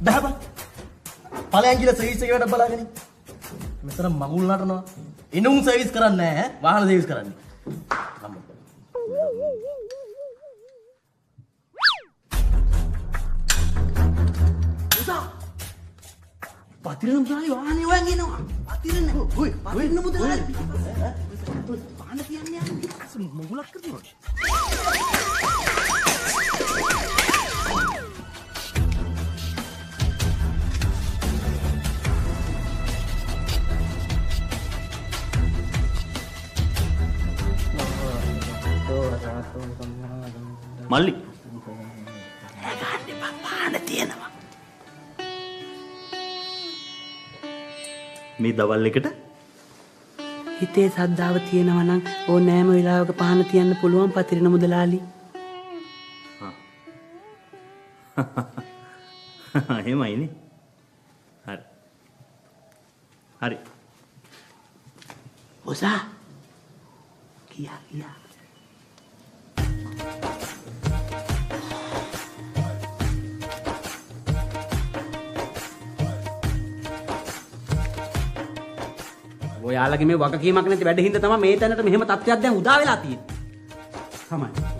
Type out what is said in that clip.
බහබ ඵලයන් කියලා සර්විස් එකකට බලාගෙන මෙතන මගුල් නටනවා එනුම් සර්විස් කරන්නේ නැහැ වාහන සර්විස් කරන්නේ උසා පතිරණ මුදලාලි වාහනේ හොයන් එනවා පතිරණ ඔය පතිරණ මුදලාලි වාහන කියන්නේ යන්නේ මගුලක් කරනවා මල්ලි ගන්න පාන තියෙනවා මේ දවල් එකට හිතේ සද්දාව තියෙනවා නම් ඕනෑම වෙලාවක පහන තියන්න පුළුවන් පතිරණ මුදලාලි. එහෙමයිනේ. හරි. හරි. ඔසා කියා ඔයාලගේ මේ වගකීමක් නැති වැඩ හින්දා තමයි මේ තැනට මෙහෙම තත්ත්වයක් දැන් උදා වෙලා තියෙන්නේ. තමයි.